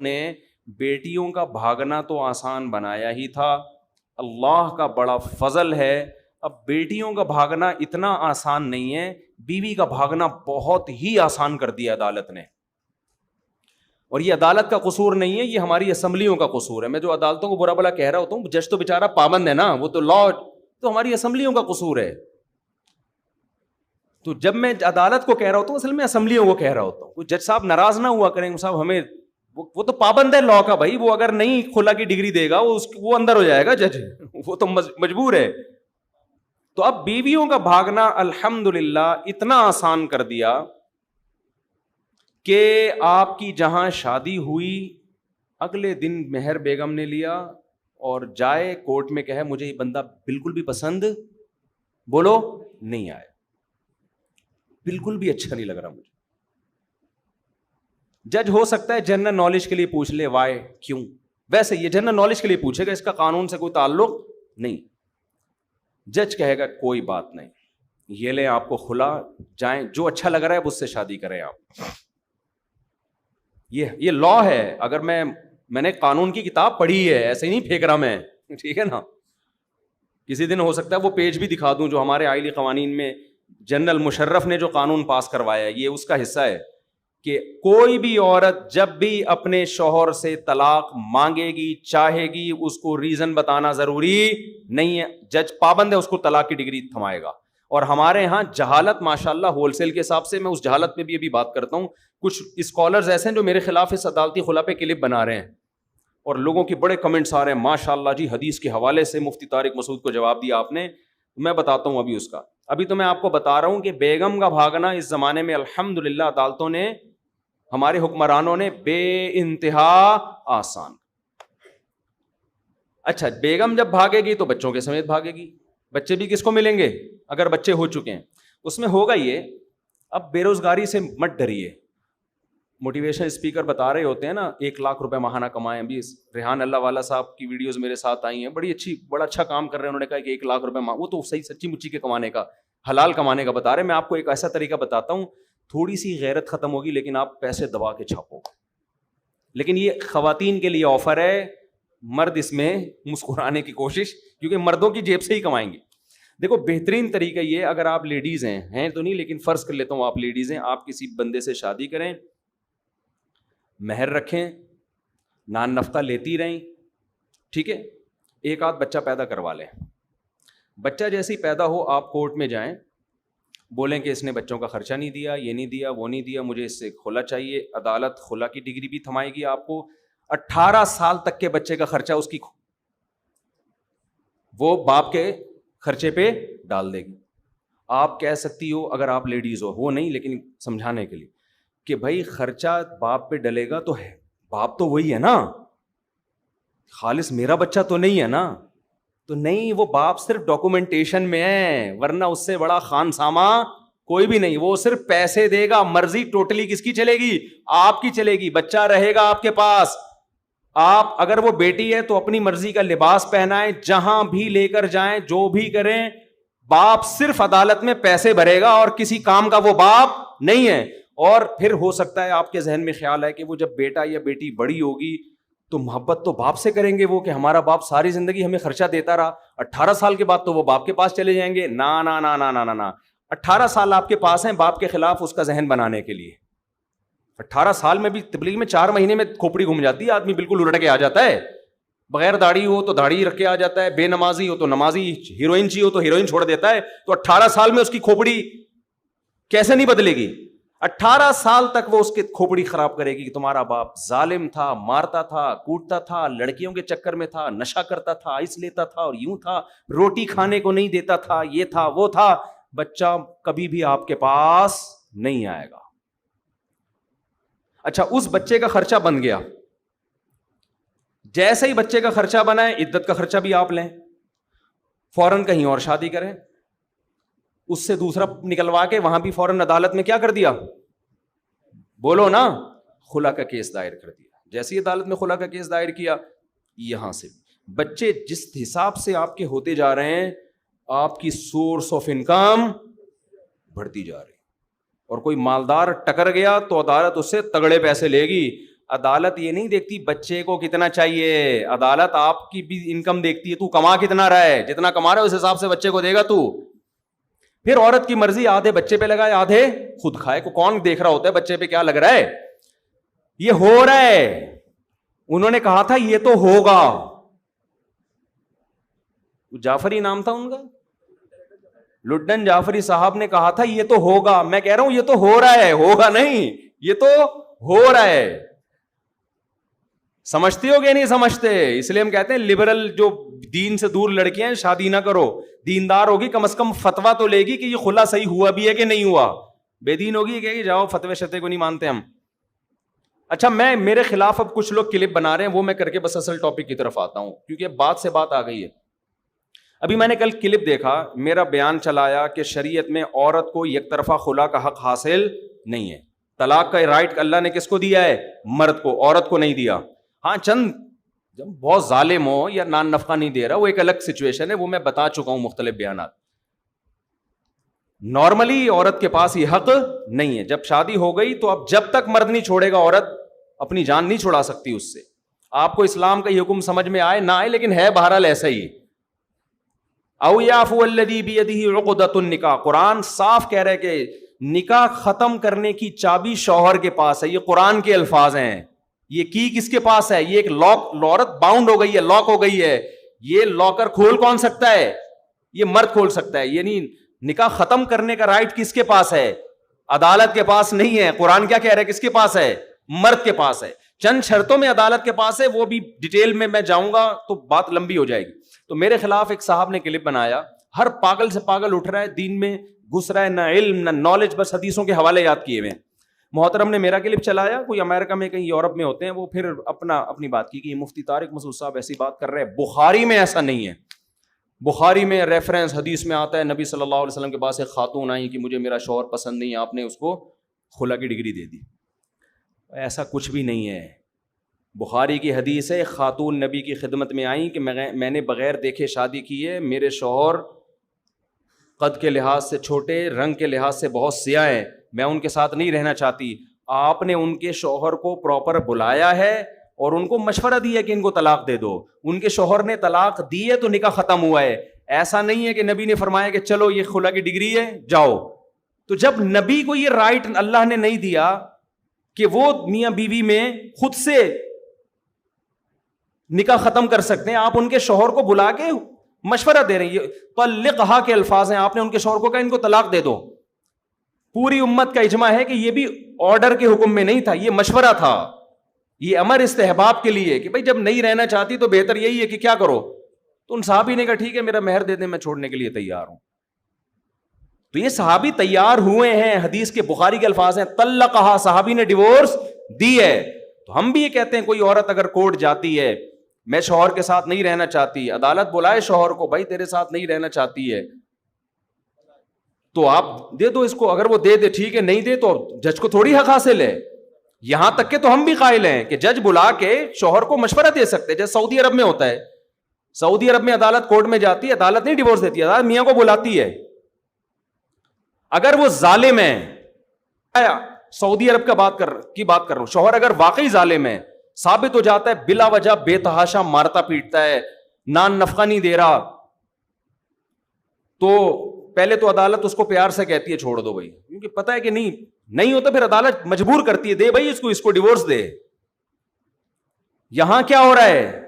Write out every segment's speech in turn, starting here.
نے بیٹیوں کا بھاگنا تو آسان بنایا ہی تھا، اللہ کا بڑا فضل ہے اب بیٹیوں کا بھاگنا اتنا آسان نہیں ہے، بیوی کا بھاگنا بہت ہی آسان کر دیا عدالت نے. اور یہ عدالت کا قصور نہیں ہے، یہ ہماری اسمبلیوں کا قصور ہے. میں جو عدالتوں کو برا بلا کہہ رہا ہوتا ہوں، جج تو بیچارہ پابند ہے نا، وہ تو لا، تو ہماری اسمبلیوں کا قصور ہے. تو جب میں عدالت کو کہہ رہا ہوتا ہوں اصل میں اسمبلیوں کو کہہ رہا ہوتا ہوں. جج صاحب ناراض نہ ہوا کریں صاحب، ہمیں وہ تو پابند ہے لا کا بھائی، وہ اگر نہیں خلا کی ڈگری دے گا وہ اندر ہو جائے گا جج، وہ تو مجبور ہے. تو اب بیویوں کا بھاگنا الحمدللہ اتنا آسان کر دیا کہ آپ کی جہاں شادی ہوئی اگلے دن مہر بیگم نے لیا اور جائے کورٹ میں کہے مجھے یہ بندہ بالکل بھی پسند بولو نہیں آیا، بالکل بھی اچھا نہیں لگ رہا مجھے. جج ہو سکتا ہے جنرل نالج کے لیے پوچھ لے وائی کیوں، ویسے یہ جنرل نالج کے لیے پوچھے گا، اس کا قانون سے کوئی تعلق نہیں. جج کہے گا کوئی بات نہیں، یہ لیں آپ کو کھلا، جائیں جو اچھا لگ رہا ہے اس سے شادی کریں آپ. یہ لا ہے. اگر میں نے قانون کی کتاب پڑھی ہے، ایسے ہی نہیں پھینک رہا میں، ٹھیک ہے نا. کسی دن ہو سکتا ہے وہ پیج بھی دکھا دوں جو ہمارے آئلی قوانین میں جنرل مشرف نے جو قانون پاس کروایا ہے، یہ اس کا حصہ ہے کہ کوئی بھی عورت جب بھی اپنے شوہر سے طلاق مانگے گی چاہے گی، اس کو ریزن بتانا ضروری نہیں ہے، جج پابند ہے اس کو طلاق کی ڈگری تھمائے گا. اور ہمارے ہاں جہالت ماشاءاللہ ہول سیل کے حساب سے، میں اس جہالت پہ بھی ابھی بات کرتا ہوں. کچھ اسکالرز ایسے ہیں جو میرے خلاف اس عدالتی خلا پہ کلپ بنا رہے ہیں اور لوگوں کی بڑے کمنٹس آ رہے ہیں ماشاءاللہ جی حدیث کے حوالے سے مفتی طارق مسعود کو جواب دیا آپ نے. میں بتاتا ہوں ابھی اس کا. ابھی تو میں آپ کو بتا رہا ہوں کہ بیگم کا بھاگنا اس زمانے میں الحمدللہ عدالتوں نے، ہمارے حکمرانوں نے بے انتہا آسان. اچھا بیگم جب بھاگے گی تو بچوں کے سمیت بھاگے گی. بچے بھی کس کو ملیں گے اگر بچے ہو چکے ہیں؟ اس میں ہوگا یہ، اب بے روزگاری سے مت ڈریے. موٹیویشن اسپیکر بتا رہے ہوتے ہیں نا 1,00,000 روپے ماہانہ کمائیں. ابھی ریحان اللہ والا صاحب کی ویڈیوز میرے ساتھ آئی ہیں، بڑا اچھا کام کر رہے ہیں. انہوں نے کہا کہ 1,00,000 روپے وہ تو صحیح سچی مچی کے کمانے کا، حلال کمانے کا بتا رہے. میں آپ کو ایک ایسا طریقہ بتاتا ہوں، تھوڑی سی غیرت ختم ہوگی لیکن آپ پیسے دبا کے چھاپو. لیکن یہ خواتین کے لیے آفر ہے، مرد اس میں مسکرانے کی کوشش، کیونکہ مردوں کی جیب سے ہی کمائیں گے. دیکھو بہترین طریقہ یہ، اگر آپ لیڈیز ہیں تو نہیں، لیکن فرض کر لیتا ہوں آپ لیڈیز ہیں، آپ کسی بندے سے شادی کریں، مہر رکھیں، نان نفتہ لیتی رہیں، ٹھیک ہے، ایک آدھ بچہ پیدا کروا لیں. بچہ جیسے ہی پیدا ہو آپ کورٹ میں جائیں، بولیں کہ اس نے بچوں کا خرچہ نہیں دیا، یہ نہیں دیا، وہ نہیں دیا، مجھے اس سے کھلا چاہیے. عدالت خلا کی ڈگری بھی تھمائے گی آپ کو. 18 سال تک کے بچے کا خرچہ اس کی وہ باپ کے خرچے پہ ڈال دے گی. آپ کہہ سکتی ہو اگر آپ لیڈیز ہو، وہ نہیں لیکن سمجھانے کے لیے، کہ بھائی خرچہ باپ پہ ڈلے گا تو ہے، باپ تو وہی ہے نا، خالص میرا بچہ تو نہیں ہے نا. تو نہیں، وہ باپ صرف ڈاکومنٹیشن میں ہے، ورنہ اس سے بڑا خان سامہ کوئی بھی نہیں. وہ صرف پیسے دے گا، مرضی ٹوٹلی کس کی چلے گی؟ آپ کی چلے گی. بچہ رہے گا آپ کے پاس. آپ اگر وہ بیٹی ہے تو اپنی مرضی کا لباس پہنائیں، جہاں بھی لے کر جائیں، جو بھی کریں، باپ صرف عدالت میں پیسے بھرے گا اور کسی کام کا وہ باپ نہیں ہے. اور پھر ہو سکتا ہے آپ کے ذہن میں خیال ہے کہ وہ جب بیٹا یا بیٹی بڑی ہوگی تو محبت تو باپ سے کریں گے وہ، کہ ہمارا باپ ساری زندگی ہمیں خرچہ دیتا رہا، 18 سال کے بعد تو وہ باپ کے پاس چلے جائیں گے. نا نا نا نا نا نا 18 سال آپ کے پاس ہیں باپ کے خلاف اس کا ذہن بنانے کے لیے. 18 سال میں بھی تبلیغ میں 4 مہینے میں کھوپڑی گھوم جاتی ہے، آدمی بالکل الٹ کے آ جاتا ہے. بغیر داڑھی ہو تو داڑھی رکھ کے آ جاتا ہے، بے نمازی ہو تو نمازی، ہیروئن چی ہو تو ہیروئن چھوڑ دیتا ہے. تو 18 سال میں اس کی کھوپڑی کیسے نہیں بدلے گی؟ 18 سال تک وہ اس کی کھوپڑی خراب کرے گی کہ تمہارا باپ ظالم تھا، مارتا تھا، کوٹتا تھا، لڑکیوں کے چکر میں تھا، نشہ کرتا تھا، اس لیتا تھا اور یوں تھا، روٹی کھانے کو نہیں دیتا تھا، یہ تھا وہ تھا. بچہ کبھی بھی آپ کے پاس نہیں آئے گا. اچھا اس بچے کا خرچہ بن گیا، جیسے ہی بچے کا خرچہ بنا ہے عدت کا خرچہ بھی آپ لیں، فوراً کہیں اور شادی کریں، اس سے دوسرا نکلوا کے وہاں بھی فوراً عدالت میں کیا کر دیا؟ بولو نا، خلا کا کیس دائر کر دیا. جیسے ہی عدالت میں خلا کا کیس دائر کیا، یہاں سے بچے جس حساب سے آپ کے ہوتے جا رہے ہیں، آپ کی سورس آف انکم بڑھتی جا رہی. اور کوئی مالدار ٹکر گیا تو عدالت اس سے تگڑے پیسے لے گی. عدالت یہ نہیں دیکھتی بچے کو کتنا چاہیے, عدالت آپ کی بھی انکم دیکھتی ہے, تو کما کتنا رہا ہے, جتنا کما رہا ہے اس حساب سے بچے کو دے گا تو. پھر عورت کی مرضی, آدھے بچے پہ لگائے آدھے خود کھائے, کو کون دیکھ رہا ہوتا ہے بچے پہ کیا لگ رہا ہے, یہ ہو رہا ہے. انہوں نے کہا تھا یہ تو ہوگا, جعفری نام تھا ان کا, لڈن جعفری صاحب نے کہا تھا یہ تو ہوگا. میں کہہ رہا ہوں یہ تو ہو رہا ہے, ہوگا نہیں, یہ تو ہو رہا ہے. سمجھتے ہو کہ نہیں سمجھتے؟ اس لیے ہم کہتے ہیں لبرل جو دین سے دور لڑکیاں ہیں شادی نہ کرو. دیندار ہوگی کم از کم فتوا تو لے گی کہ یہ خلا صحیح ہوا بھی ہے کہ نہیں ہوا. بے دین ہوگی کہ جاؤ فتوے شتے کو نہیں مانتے ہم. اچھا, میں میرے خلاف اب کچھ لوگ کلپ بنا رہے ہیں, وہ میں کر کے بس اصل ٹاپک کی طرف آتا ہوں, کیونکہ بات سے بات آ گئی ہے. ابھی میں نے کل کلپ دیکھا, میرا بیان چلایا کہ شریعت میں عورت کو یک طرفہ خلا کا حق حاصل نہیں ہے. طلاق کا رائٹ اللہ نے کس کو دیا ہے؟ مرد کو, عورت کو نہیں دیا. ہاں چند جب بہت ظالم ہو یا نان نفقہ نہیں دے رہا, وہ ایک الگ سچویشن ہے, وہ میں بتا چکا ہوں مختلف بیانات. نارملی عورت کے پاس یہ حق نہیں ہے. جب شادی ہو گئی تو اب جب تک مرد نہیں چھوڑے گا عورت اپنی جان نہیں چھڑا سکتی اس سے. آپ کو اسلام کا یہ حکم سمجھ میں آئے نہ آئے, لیکن ہے بہرحال ایسا ہی. او یعفو الذی بیدہ عقدۃ النکاح, قرآن صاف کہہ رہا ہے کہ نکاح ختم کرنے کی چابی شوہر کے پاس ہے. یہ قرآن کے الفاظ ہیں. یہ کی کس کے پاس ہے؟ یہ ایک لاک, عورت باؤنڈ ہو گئی ہے, لاک ہو گئی ہے, یہ لاکر کھول کون سکتا ہے؟ یہ مرد کھول سکتا ہے. یعنی نکاح ختم کرنے کا رائٹ کس کے پاس ہے؟ عدالت کے پاس نہیں ہے. قرآن کیا کہہ رہا ہے, کس کے پاس ہے؟ مرد کے پاس ہے. چند شرطوں میں عدالت کے پاس ہے, وہ بھی ڈیٹیل میں جاؤں گا تو بات لمبی ہو جائے گی. تو میرے خلاف ایک صاحب نے کلپ بنایا, ہر پاگل سے پاگل اٹھ رہا ہے, دین میں گھس رہا ہے, نہ علم نہ نالج, بس حدیثوں کے حوالے یاد کیے ہوئے. محترم نے میرا کلپ چلایا, کوئی امریکہ میں کہیں یورپ میں ہوتے ہیں, وہ پھر اپنی بات کی کہ مفتی طارق مسعود صاحب ایسی بات کر رہے ہیں, بخاری میں ایسا نہیں ہے. بخاری میں ریفرنس حدیث میں آتا ہے نبی صلی اللہ علیہ وسلم کے پاس ایک خاتون آئی کہ مجھے میرا شوہر پسند نہیں, آپ نے اس کو خلا کی ڈگری دے دی. ایسا کچھ بھی نہیں ہے. بخاری کی حدیث ہے, خاتون نبی کی خدمت میں آئیں کہ میں نے بغیر دیکھے شادی کی ہے, میرے شوہر قد کے لحاظ سے چھوٹے, رنگ کے لحاظ سے بہت سیاہ ہیں, میں ان کے ساتھ نہیں رہنا چاہتی. آپ نے ان کے شوہر کو پراپر بلایا ہے اور ان کو مشورہ دیا کہ ان کو طلاق دے دو. ان کے شوہر نے طلاق دی ہے تو نکاح ختم ہوا ہے. ایسا نہیں ہے کہ نبی نے فرمایا کہ چلو یہ خلا کی ڈگری ہے جاؤ. تو جب نبی کو یہ رائٹ اللہ نے نہیں دیا کہ وہ میاں بیوی میں خود سے نکاح ختم کر سکتے ہیں, آپ ان کے شوہر کو بلا کے مشورہ دے رہے ہیں. طلقھا کے الفاظ ہیں, آپ نے ان کے شوہر کو کہا ان کو طلاق دے دو. پوری امت کا اجماع ہے کہ یہ بھی آرڈر کے حکم میں نہیں تھا, یہ مشورہ تھا, یہ امر استحباب کے لیے کہ بھائی جب نہیں رہنا چاہتی تو بہتر یہی ہے کہ کیا کرو. تو ان صحابی نے کہا ٹھیک ہے میرا مہر دے دیں, میں چھوڑنے کے لیے تیار ہوں. تو یہ صحابی تیار ہوئے ہیں, حدیث کے بخاری کے الفاظ ہیں, طلقھا, صحابی نے ڈیورس دی ہے. تو ہم بھی یہ کہتے ہیں کوئی عورت اگر کورٹ جاتی ہے, میں شوہر کے ساتھ نہیں رہنا چاہتی, عدالت بلائے شوہر کو, بھائی تیرے ساتھ نہیں رہنا چاہتی ہے تو آپ دے دو اس کو. اگر وہ دے دے ٹھیک ہے, نہیں دے تو جج کو تھوڑی حق حاصل ہے. یہاں تک کہ تو ہم بھی قائل ہیں کہ جج بلا کے شوہر کو مشورہ دے سکتے, جیسے سعودی عرب میں ہوتا ہے. سعودی عرب میں عدالت کورٹ میں جاتی ہے, عدالت نہیں ڈیورس دیتی, عدالت میاں کو بلاتی ہے. اگر وہ ظالم ہے, سعودی عرب کی بات کر رہا ہوں, شوہر اگر واقعی ظالم ہے, ثابت ہو جاتا ہے بلا وجہ بے تحاشا مارتا پیٹتا ہے, نان نفقہ نہیں دے رہا, تو پہلے تو عدالت اس کو پیار سے کہتی ہے چھوڑ دو بھائی, کیونکہ پتہ ہے کہ نہیں ہوتا, پھر عدالت مجبور کرتی ہے دے بھائی اس کو ڈیورس دے. یہاں کیا ہو رہا ہے,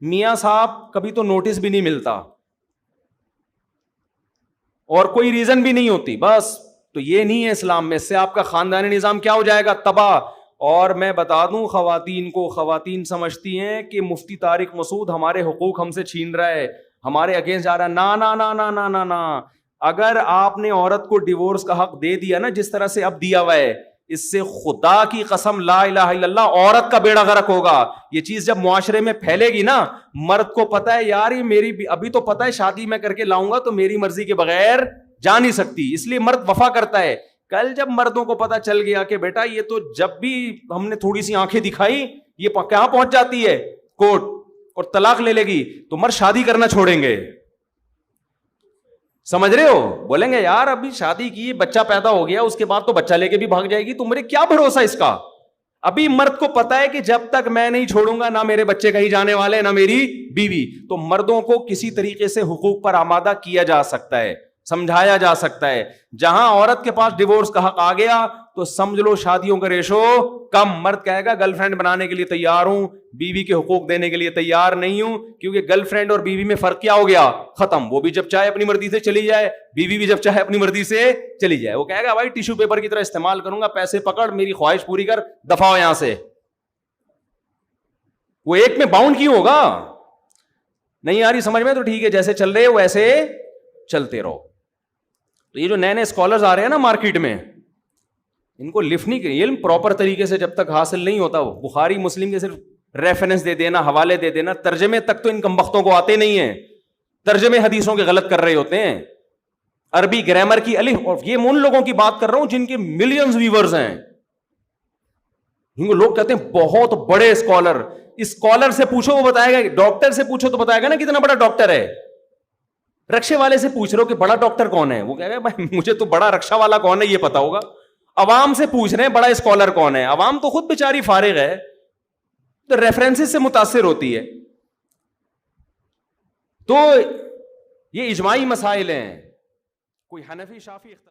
میاں صاحب کبھی تو نوٹس بھی نہیں ملتا اور کوئی ریزن بھی نہیں ہوتی, بس. تو یہ نہیں ہے اسلام میں, اس سے آپ کا خاندانی نظام کیا ہو جائے گا, تباہ. اور میں بتا دوں خواتین کو, خواتین سمجھتی ہیں کہ مفتی طارق مسعود ہمارے حقوق ہم سے چھین رہا ہے, ہمارے اگینسٹ جا رہا ہے. نا نا نا نا نا نا نا, اگر آپ نے عورت کو ڈیورس کا حق دے دیا نا جس طرح سے اب دیا ہوا ہے, اس سے خدا کی قسم لا الہ الا اللہ عورت کا بیڑا غرق ہوگا. یہ چیز جب معاشرے میں پھیلے گی نا, مرد کو پتا ہے یار یہ میری ابھی تو پتا ہے شادی میں کر کے لاؤں گا تو میری مرضی کے بغیر جا نہیں سکتی, اس لیے مرد وفا کرتا ہے. کل جب مردوں کو پتا چل گیا کہ بیٹا یہ تو جب بھی ہم نے تھوڑی سی آنکھیں دکھائی یہ کہاں پہنچ جاتی ہے کورٹ اور طلاق لے لے گی, تو مرد شادی کرنا چھوڑیں گے. سمجھ رہے ہو, بولیں گے یار ابھی شادی کی, بچہ پیدا ہو گیا, اس کے بعد تو بچہ لے کے بھی بھاگ جائے گی, تو میرے کیا بھروسہ اس کا. ابھی مرد کو پتا ہے کہ جب تک میں نہیں چھوڑوں گا نہ میرے بچے کہیں جانے والے نہ میری بیوی. تو مردوں کو کسی طریقے سے حقوق پر آمادہ کیا جا سکتا ہے, سمجھایا جا سکتا ہے. جہاں عورت کے پاس ڈیورس کا حق آ گیا تو سمجھ لو شادیوں کا ریشو کم. مرد کہے گا گرل فرینڈ بنانے کے لیے تیار ہوں, بیوی کے حقوق دینے کے لیے تیار نہیں ہوں, کیونکہ گرل فرینڈ اور بیوی میں فرق کیا ہو گیا, ختم. وہ بھی جب چاہے اپنی مرضی سے چلی جائے, بیوی بھی جب چاہے اپنی مرضی سے چلی جائے. وہ کہے گا بھائی ٹیشو پیپر کی طرح استعمال کروں گا, پیسے پکڑ, میری خواہش پوری کر, دفع ہو یہاں سے. وہ ایک میں باؤنڈ کیوں ہوگا؟ نہیں آ رہی سمجھ میں تو ٹھیک ہے, جیسے چل رہے ہو ویسے چلتے رہو. تو یہ جو نئے نئے اسکالرز آ رہے ہیں نا مارکیٹ میں, ان کو لفٹ نہیں کری, علم پراپر طریقے سے جب تک حاصل نہیں ہوتا. بخاری مسلم کے صرف ریفرنس دے دینا, حوالے دے دینا, ترجمے تک تو ان کمبختوں کو آتے نہیں ہیں. ترجمے حدیثوں کے غلط کر رہے ہوتے ہیں, عربی گرامر کی الف. اور یہ میں ان لوگوں کی بات کر رہا ہوں جن کے ملینز ویورز ہیں. ان کو لوگ کہتے ہیں بہت بڑے اسکالر. اسکالر سے پوچھو وہ بتائے گا, ڈاکٹر سے پوچھو تو بتائے گا نا کتنا بڑا ڈاکٹر ہے. رکشے والے سے پوچھ رہے ہو کہ بڑا ڈاکٹر کون ہے, وہ کہے گا بھائی مجھے تو بڑا رکشا والا کون ہے یہ پتا ہوگا. عوام سے پوچھ رہے ہیں بڑا اسکالر کون ہے, عوام تو خود بیچاری فارغ ہے, تو ریفرنسز سے متاثر ہوتی ہے. تو یہ اجماعی مسائل ہیں, کوئی حنفی شافعی اختلاف